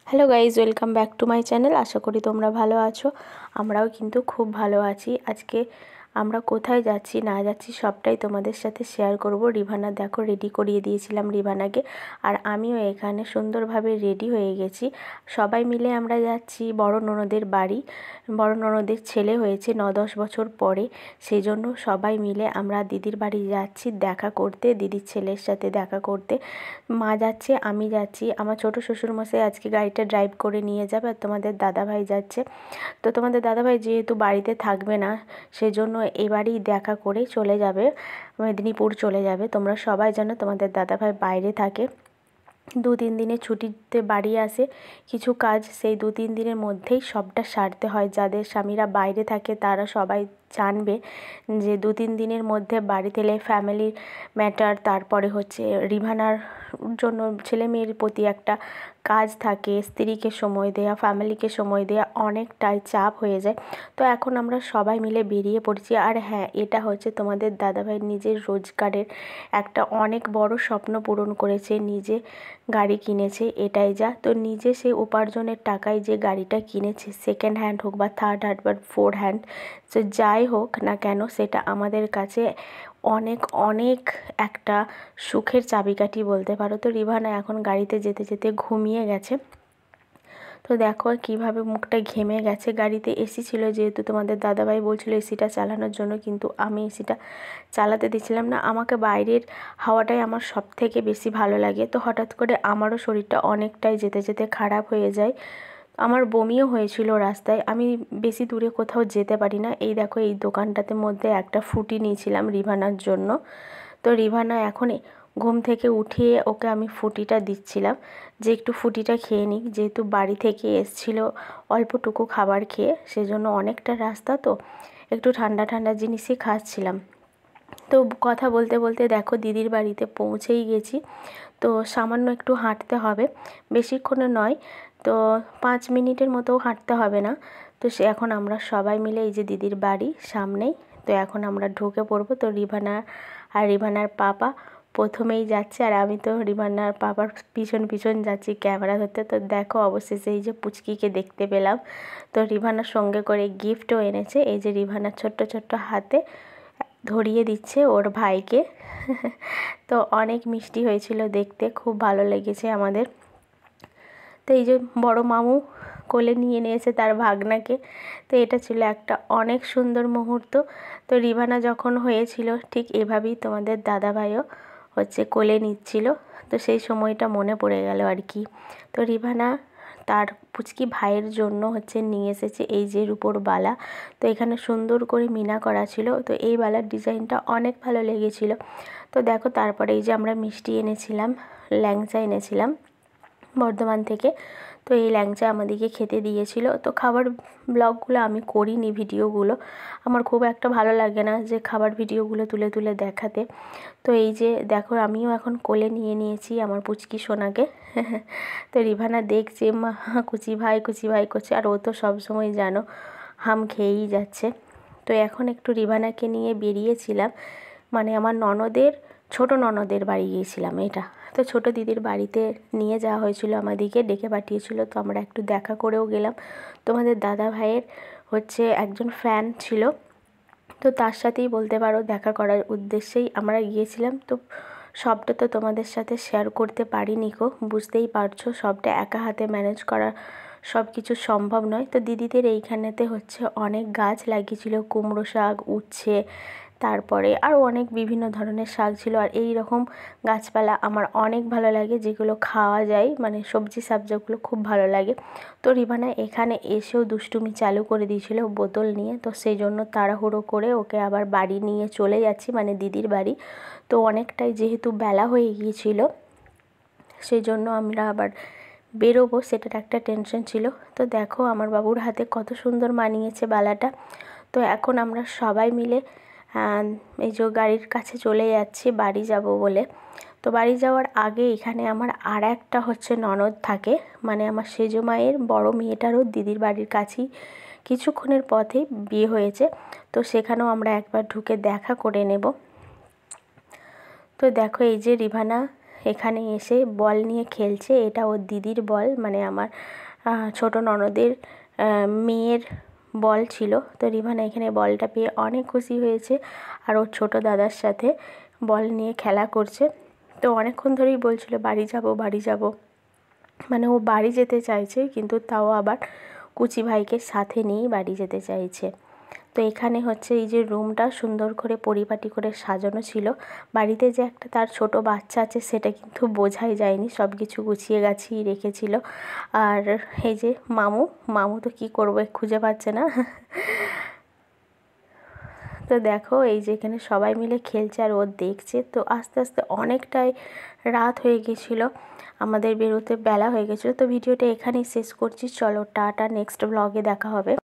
Hello guys, welcome back to my channel. আশা করি তোমরা ভালো আছো। আমরাও কিন্তু খুব ভালো আছি। আজকে আমরা কোথায় যাচ্ছি না যাচ্ছি সবটাই তোমাদের সাথে শেয়ার করব। রিভানা দেখো, রেডি করিয়ে দিয়েছিলাম রিভানাকে, আর আমিও এখানে সুন্দরভাবে রেডি হয়ে গেছি। সবাই মিলে আমরা যাচ্ছি বড় ননদের বাড়ি। বড় ননদের ছেলে হয়েছে 9-10 বছর পরে, সেই জন্য সবাই মিলে আমরা দিদির বাড়ি যাচ্ছি দেখা করতে, দিদির ছেলের সাথে দেখা করতে। মা যাচ্ছে, আমি যাচ্ছি, আমার ছোটো শ্বশুরমশাই আজকে গাড়িটা ড্রাইভ করে নিয়ে যাবে, আর তোমাদের দাদাভাই যাচ্ছে। তো তোমাদের দাদাভাই যেহেতু বাড়িতে থাকবে না, সেজন্য এবারেই দেখা করে চলে যাবে, মেদিনীপুর চলে যাবে। তোমরা সবাই জানো তোমাদের দাদাভাই বাইরে থাকে, 2-3 দিনের ছুটিতে বাড়ি আসে। কিছু কাজ সেই 2-3 দিনের মধ্যেই সবটা সারতে হয়। যাদের স্বামীরা বাইরে থাকে তারা সবাই জানবে যে 2-3 দিনের মধ্যে বাড়িতে এলে ফ্যামিলির ম্যাটার, তারপরে হচ্ছে রিভানার জন্য ছেলে মেয়ের প্রতি একটা কাজ থাকে, স্ত্রীকে সময় দেওয়া, ফ্যামিলিকে সময় দেওয়া অনেকটাই চাপ হয়ে যায়। তো এখন আমরা সবাই মিলে বেরিয়ে পড়ছি। আর হ্যাঁ, এটা হচ্ছে তোমাদের দাদাভাই নিজের রোজগারের একটা অনেক বড় স্বপ্ন পূরণ করেছে, নিজে গাড়ি কিনেছে, এটাই যা। তো নিজে সে উপার্জনের টাকায় যে গাড়িটা কিনেছে, সেকেন্ড হ্যান্ড হোক বা থার্ড হ্যান্ড বা ফোর হ্যান্ড, তো যাই হোক না কেন, সেটা আমাদের কাছে অনেক অনেক একটা সুখের চাবিকাঠি বলতে পারো। তো রিভানা এখন গাড়িতে যেতে যেতে ঘুমিয়ে গেছে। তো দেখো কীভাবে মুখটা ঘেমে গেছে। গাড়িতে এসি ছিল, যেহেতু তোমাদের দাদাভাই বলছিল এসিটা চালানোর জন্য, কিন্তু আমি এসিটা চালাতে দিচ্ছিলাম না। আমাকে বাইরের হাওয়াটাই আমার সব থেকে বেশি ভালো লাগে। তো হঠাৎ করে আমারও শরীরটা অনেকটাই যেতে যেতে খারাপ হয়ে যায়। আমার বমিও হয়েছিল রাস্তায়। আমি বেশি দূরে কোথাও যেতে পারি না। এই দেখো, এই দোকানটাতে মধ্যে একটা ফ্রুটি নিয়েছিলাম রিভানার জন্য। তো রিভানা এখন ঘুম থেকে উঠিয়ে ওকে আমি ফ্রুটিটা দিচ্ছিলাম, যে একটু ফ্রুটিটা খেয়ে নিক, যেহেতু বাড়ি থেকে এসছিল অল্পটুকু খাবার খেয়ে, সেজন্য অনেকটা রাস্তা তো একটু ঠান্ডা ঠান্ডা জিনিসই খাচ্ছিলাম। তো কথা বলতে বলতে দেখো দিদির বাড়িতে পৌঁছেই গেছি। তো সামান্য একটু হাঁটতে হবে, বেশিক্ষণে নয়, তো 5 মিনিটের মতো হাঁটতে হবে না। তো এখন আমরা সবাই মিলে, এই যে দিদির বাড়ি সামনেই, তো এখন আমরা ঢুকে পড়বো। তো রিভানা আর রিভানার পাপা প্রথমেই যাচ্ছে, আর আমি তো রিভানার পাপার পিছন পিছন যাচ্ছি ক্যামেরা ধরতে। তো দেখো অবশেষে এই যে পুচকিকে দেখতে পেলাম। তো রিভানার সঙ্গে করে গিফটও এনেছে, এই যে রিভানার ছোট্ট ছোট্ট হাতে ধরিয়ে দিচ্ছে ওর ভাইকে। তো অনেক মিষ্টি হয়েছিল দেখতে, খুব ভালো লেগেছে আমাদের। তো এই যে বড় মামু কোলে নিয়ে নিয়েছে তার ভাগনাকে। তো এটা ছিল একটা অনেক সুন্দর মুহূর্ত। তো রিভানা যখন হয়েছিল ঠিক এভাবেই তোমাদের দাদাভাইও হচ্ছে কোলে নিচ্ছিল। তো সেই সময়টা মনে পড়ে গেল আর কি। তো রিভানা তার পুচকি ভাইয়ের জন্য হচ্ছে নিয়ে এসেছে এই যে রূপোর বালা। তো এখানে সুন্দর করে মিনা করা ছিল। তো এই বালার ডিজাইনটা অনেক ভালো লেগেছিল। তো দেখো তারপরে এই যে আমরা মিষ্টি এনেছিলাম, ল্যাংচা এনেছিলাম বর্ধমান থেকে। তো এই ল্যাংচা আমাদেরকে খেতে দিয়েছিল। তো খাবার ব্লগগুলো আমি করিনি, ভিডিওগুলো আমার খুব একটা ভালো লাগে না যে খাবার ভিডিওগুলো তুলে তুলে দেখাতে। তো এই যে দেখো, আমিও এখন কোলে নিয়ে নিয়েছি আমার পুচকি সোনাকে। তো রিভানা দেখছে মা কুচি ভাই করছে, আর ও তো সবসময় জানো হাম খেয়েই যাচ্ছে। তো এখন একটু রিভানাকে নিয়ে বেরিয়েছিলাম, মানে আমার ননদের ছোট ননদের বাড়ি গিয়েছিলাম এটা। তো ছোটো দিদির বাড়িতে নিয়ে যাওয়া হয়েছিল, আমাদেরকে ডেকে পাঠিয়েছিল, তো আমরা একটু দেখা করেও গেলাম। তোমাদের দাদা ভাইয়ের হচ্ছে একজন ফ্যান ছিল, তো তার সাথেই বলতে পারো দেখা করার উদ্দেশ্যেই আমরা গিয়েছিলাম। তো সবটা তো তোমাদের সাথে শেয়ার করতে পারিনি গো, বুঝতেই পারছো সবটা একা হাতে ম্যানেজ করা সব কিছু সম্ভব নয়। তো দিদিদের এইখানেতে হচ্ছে অনেক গাছ লাগিয়েছিল, কুমড়ো শাক, উচ্ছে, তারপরে আরও অনেক বিভিন্ন ধরনের শাক ছিল। আর এই রকম গাছপালা আমার অনেক ভালো লাগে, যেগুলো খাওয়া যায়, মানে সবজি সাবজিগুলো খুব ভালো লাগে। তো রিভানা এখানে এসেও দুষ্টুমি চালু করে দিয়েছিল বোতল নিয়ে। তো সেই জন্য তাড়াহুড়ো করে ওকে আবার বাড়ি নিয়ে চলে যাচ্ছি, মানে দিদির বাড়ি। তো অনেকটাই যেহেতু বেলা হয়ে গিয়েছিল, সেই জন্য আমরা আবার বেরোবো, সেটার একটা টেনশন ছিল। তো দেখো আমার বাবুর হাতে কত সুন্দর মানিয়েছে বালাটা। তো এখন আমরা সবাই মিলে এই যে গাড়ির কাছে চলে যাচ্ছি বাড়ি যাব বলে। তো বাড়ি যাওয়ার আগে এখানে আমার আর একটা হচ্ছে ননদ থাকে, মানে আমার সেজো মায়ের বড় মেয়েটারও দিদির বাড়ির কাছেই কিছুক্ষণের পথেই বিয়ে হয়েছে। তো সেখানেও আমরা একবার ঢুকে দেখা করে নেব। তো দেখো এই যে রিভানা এখানে এসে বল নিয়ে খেলছে। এটা ওর দিদির বল, মানে আমার ছোট ননদের মেয়ের বল ছিল। তো রিভানা এখানে বলটা পেয়ে অনেক খুশি হয়েছে আর ওর ছোট দাদার সাথে বল নিয়ে খেলা করছে। তো অনেকক্ষণ ধরেই বলছিল বাড়ি যাব বাড়ি যাব, মানে ও বাড়ি যেতে চাইছে কিন্তু তাও আবার কুচি ভাইকে সাথে নিয়েই বাড়ি যেতে চাইছে। তো এখানে হচ্ছে এই যে রুমটা সুন্দর করে পরিপাটি করে সাজানো ছিল। বাড়িতে যে একটা তার ছোট বাচ্চা আছে সেটা কিন্তু বোঝাই যায়নি, সব কিছু গুছিয়ে গাছিয়ে রেখেছিল। আর এই যে মামু তো কী করবে, খুঁজে পাচ্ছে না। তো দেখো এই যে এখানে সবাই মিলে খেলছে আর ও দেখছে। তো আস্তে আস্তে অনেকটাই রাত হয়ে গেছিলো, আমাদের বেরোতে বেলা হয়ে গেছিলো। তো ভিডিওটা এখানেই শেষ করছি, চলো টাটা, নেক্সট ব্লগে দেখা হবে।